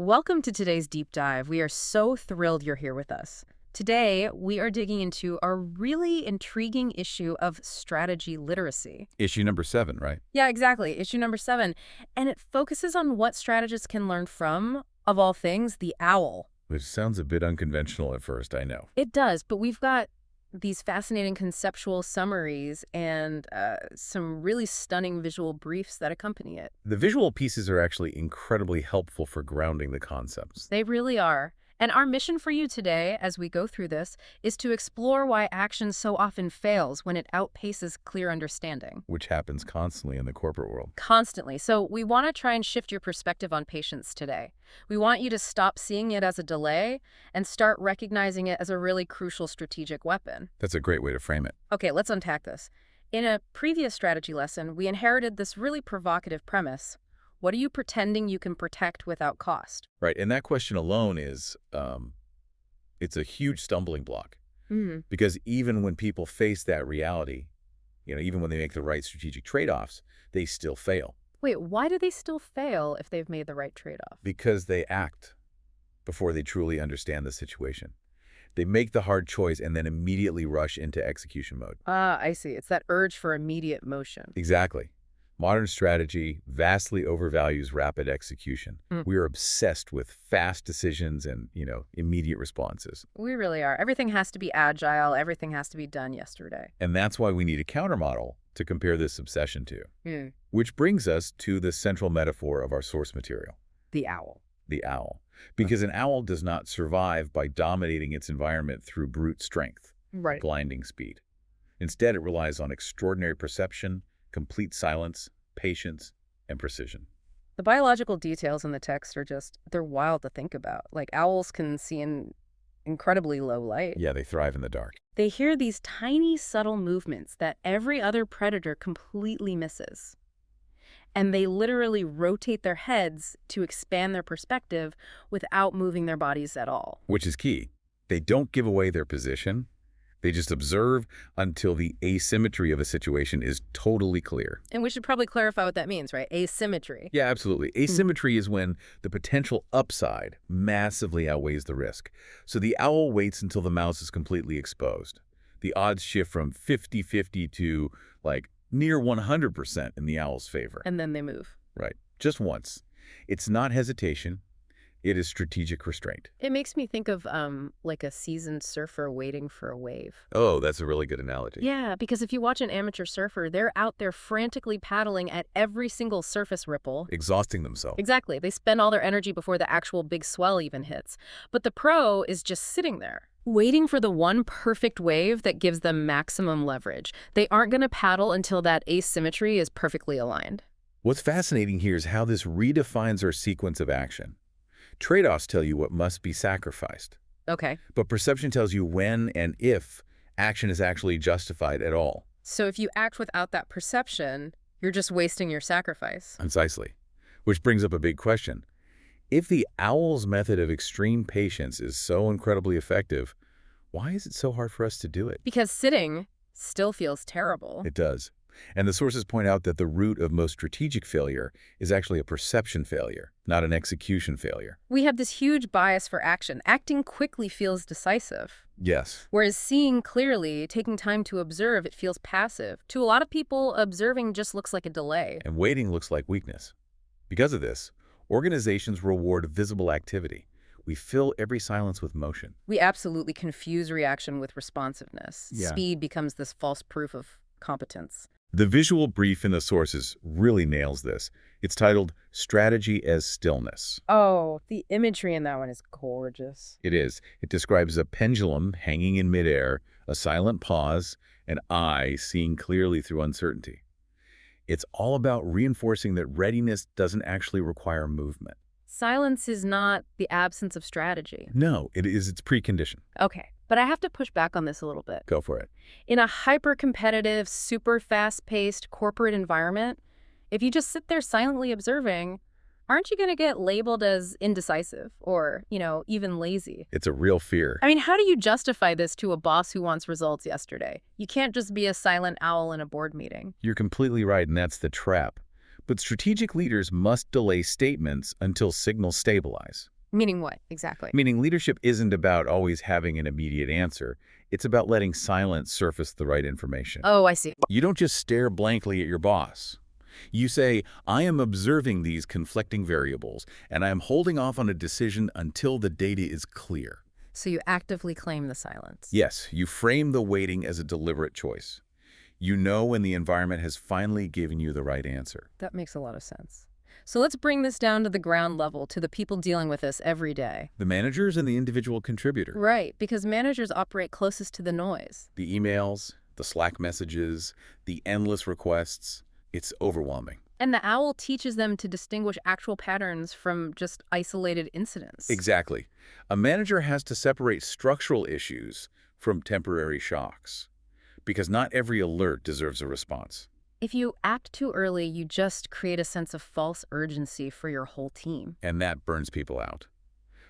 Welcome to today's deep dive. We are so thrilled you're here with us. Today, we are digging into a really intriguing issue of strategy literacy. Issue number 7, right? Yeah, exactly. Issue number 7. And it focuses on what strategists can learn from, of all things, the owl. Which sounds a bit unconventional at first, I know. It does, but we've got these fascinating conceptual summaries and some really stunning visual briefs that accompany it. The visual pieces are actually incredibly helpful for grounding the concepts. They really are. And our mission for you today, as we go through this, is to explore why action so often fails when it outpaces clear understanding. Which happens constantly in the corporate world. Constantly. So we want to try and shift your perspective on patience today. We want you to stop seeing it as a delay and start recognizing it as a really crucial strategic weapon. That's a great way to frame it. Okay, let's unpack this. In a previous strategy lesson, we inherited this really provocative premise. What are you pretending you can protect without cost? Right, and that question alone is, it's a huge stumbling block. Because even when people face that reality, even when they make the right strategic trade-offs, they still fail. Wait, why do they still fail if they've made the right trade-off? Because they act before they truly understand the situation. They make the hard choice and then immediately rush into execution mode. Ah, I see. It's that urge for immediate motion. Exactly. Modern strategy vastly overvalues rapid execution. We are obsessed with fast decisions and, immediate responses. We really are. Everything has to be agile. Everything has to be done yesterday. And that's why we need a countermodel to compare this obsession to. Which brings us to the central metaphor of our source material. The owl. The owl. Because an owl does not survive by dominating its environment through brute strength, Right. blinding speed. Instead, it relies on extraordinary perception, complete silence, patience, and precision. The biological details in the text are they're wild to think about. Like owls can see in incredibly low light. Yeah, they thrive in the dark. They hear these tiny, subtle movements that every other predator completely misses. And they literally rotate their heads to expand their perspective without moving their bodies at all. Which is key. They don't give away their position. They just observe until the asymmetry of a situation is totally clear. And we should probably clarify what that means, right? Asymmetry. Yeah, absolutely. Asymmetry is when the potential upside massively outweighs the risk. So the owl waits until the mouse is completely exposed. The odds shift from 50-50 to, near 100% in the owl's favor. And then they move. Right. Just once. It's not hesitation. It is strategic restraint. It makes me think of like a seasoned surfer waiting for a wave. Oh, that's a really good analogy. Yeah, because if you watch an amateur surfer, they're out there frantically paddling at every single surface ripple. Exhausting themselves. Exactly. They spend all their energy before the actual big swell even hits. But the pro is just sitting there, waiting for the one perfect wave that gives them maximum leverage. They aren't going to paddle until that asymmetry is perfectly aligned. What's fascinating here is how this redefines our sequence of action. Trade-offs tell you what must be sacrificed. Okay. But perception tells you when and if action is actually justified at all. So if you act without that perception, you're just wasting your sacrifice. Precisely. Which brings up a big question. If the owl's method of extreme patience is so incredibly effective, why is it so hard for us to do it? Because sitting still feels terrible. It does. And the sources point out that the root of most strategic failure is actually a perception failure, not an execution failure. We have this huge bias for action. Acting quickly feels decisive. Yes. Whereas seeing clearly, taking time to observe, it feels passive. To a lot of people, observing just looks like a delay. And waiting looks like weakness. Because of this, organizations reward visible activity. We fill every silence with motion. We absolutely confuse reaction with responsiveness. Yeah. Speed becomes this false proof of competence. The visual brief in the sources really nails this. It's titled Strategy as Stillness. Oh, the imagery in that one is gorgeous. It is. It describes a pendulum hanging in midair, a silent pause, an eye seeing clearly through uncertainty. It's all about reinforcing that readiness doesn't actually require movement. Silence is not the absence of strategy. No, it is its precondition. Okay, but I have to push back on this a little bit. Go for it. In a hyper-competitive, super fast-paced corporate environment, if you just sit there silently observing, aren't you going to get labeled as indecisive or, even lazy? It's a real fear. I mean, how do you justify this to a boss who wants results yesterday? You can't just be a silent owl in a board meeting. You're completely right, and that's the trap. But strategic leaders must delay statements until signals stabilize. Meaning what, exactly? Meaning leadership isn't about always having an immediate answer. It's about letting silence surface the right information. Oh, I see. You don't just stare blankly at your boss. You say, I am observing these conflicting variables, and I am holding off on a decision until the data is clear. So you actively claim the silence. Yes, you frame the waiting as a deliberate choice. You know when the environment has finally given you the right answer. That makes a lot of sense. So let's bring this down to the ground level, to the people dealing with this every day. The managers and the individual contributor. Right, because managers operate closest to the noise. The emails, the Slack messages, the endless requests. It's overwhelming. And the owl teaches them to distinguish actual patterns from just isolated incidents. Exactly. A manager has to separate structural issues from temporary shocks, because not every alert deserves a response. If you act too early, you just create a sense of false urgency for your whole team. And that burns people out.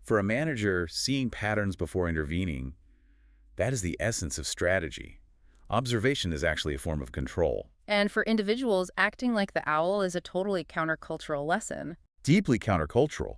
For a manager, seeing patterns before intervening, that is the essence of strategy. Observation is actually a form of control. And for individuals, acting like the owl is a totally countercultural lesson. Deeply countercultural.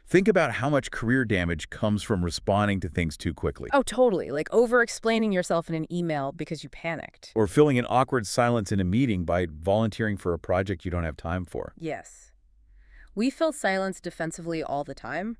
Think about how much career damage comes from responding to things too quickly. Oh, totally. Like over-explaining yourself in an email because you panicked. Or filling an awkward silence in a meeting by volunteering for a project you don't have time for. Yes. We fill silence defensively all the time,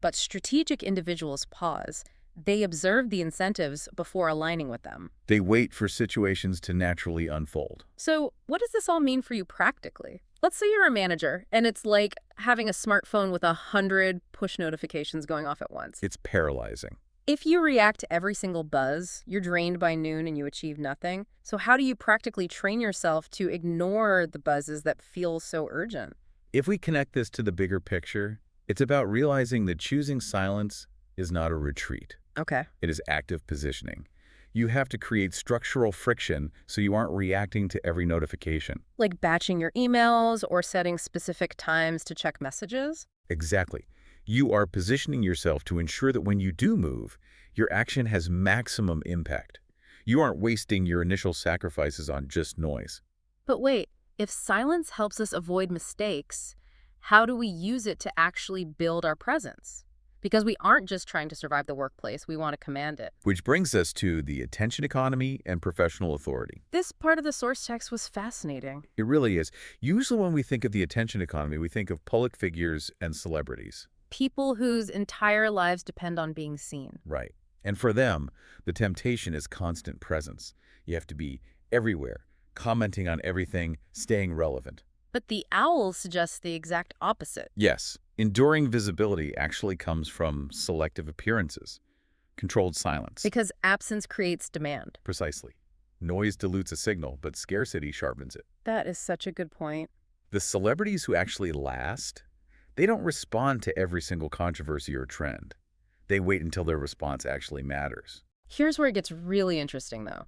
but strategic individuals pause. They observe the incentives before aligning with them. They wait for situations to naturally unfold. So what does this all mean for you practically? Let's say you're a manager, and it's like having a smartphone with 100 push notifications going off at once. It's paralyzing. If you react to every single buzz, you're drained by noon and you achieve nothing. So how do you practically train yourself to ignore the buzzes that feel so urgent? If we connect this to the bigger picture, it's about realizing that choosing silence is not a retreat. Okay. It is active positioning. You have to create structural friction so you aren't reacting to every notification. Like batching your emails or setting specific times to check messages? Exactly. You are positioning yourself to ensure that when you do move, your action has maximum impact. You aren't wasting your initial sacrifices on just noise. But wait, if silence helps us avoid mistakes, how do we use it to actually build our presence? Because we aren't just trying to survive the workplace, we want to command it. Which brings us to the attention economy and professional authority. This part of the source text was fascinating. It really is. Usually when we think of the attention economy, we think of public figures and celebrities. People whose entire lives depend on being seen. Right. And for them, the temptation is constant presence. You have to be everywhere, commenting on everything, staying relevant. But the owl suggests the exact opposite. Yes, enduring visibility actually comes from selective appearances, controlled silence. Because absence creates demand. Precisely. Noise dilutes a signal, but scarcity sharpens it. That is such a good point. The celebrities who actually last, they don't respond to every single controversy or trend. They wait until their response actually matters. Here's where it gets really interesting, though.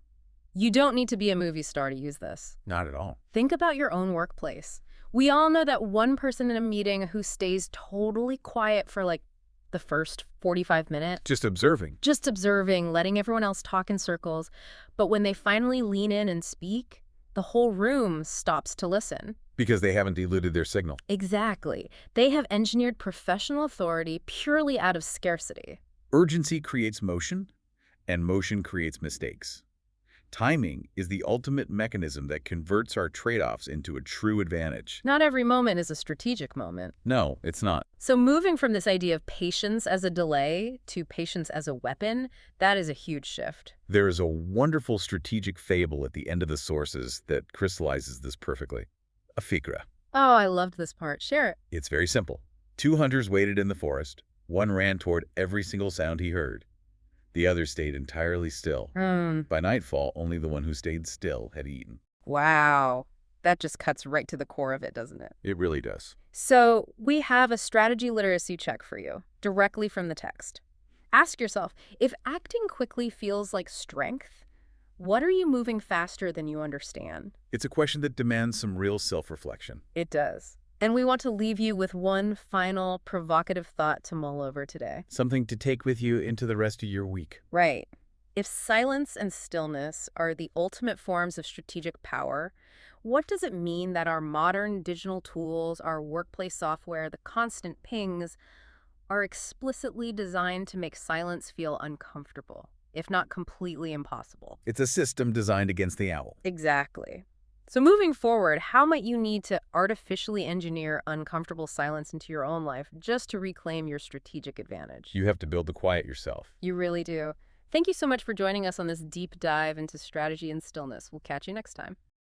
You don't need to be a movie star to use this. Not at all. Think about your own workplace. We all know that one person in a meeting who stays totally quiet for like the first 45 minutes. Just observing. Just observing, letting everyone else talk in circles. But when they finally lean in and speak, the whole room stops to listen. Because they haven't diluted their signal. Exactly. They have engineered professional authority purely out of scarcity. Urgency creates motion, and motion creates mistakes. Timing is the ultimate mechanism that converts our trade-offs into a true advantage. Not every moment is a strategic moment. No, it's not. So moving from this idea of patience as a delay to patience as a weapon, that is a huge shift. There is a wonderful strategic fable at the end of the sources that crystallizes this perfectly. A fikra. Oh, I loved this part. Share it. It's very simple. 2 hunters waited in the forest. One ran toward every single sound he heard. The other stayed entirely still. By nightfall, only the one who stayed still had eaten. Wow. That just cuts right to the core of it, doesn't it? It really does. So we have a strategy literacy check for you, directly from the text. Ask yourself, if acting quickly feels like strength, what are you moving faster than you understand? It's a question that demands some real self-reflection. It does. And we want to leave you with one final provocative thought to mull over today. Something to take with you into the rest of your week. Right. If silence and stillness are the ultimate forms of strategic power, what does it mean that our modern digital tools, our workplace software, the constant pings, are explicitly designed to make silence feel uncomfortable, if not completely impossible? It's a system designed against the owl. Exactly. So moving forward, how might you need to artificially engineer uncomfortable silence into your own life just to reclaim your strategic advantage? You have to build the quiet yourself. You really do. Thank you so much for joining us on this deep dive into strategy and stillness. We'll catch you next time.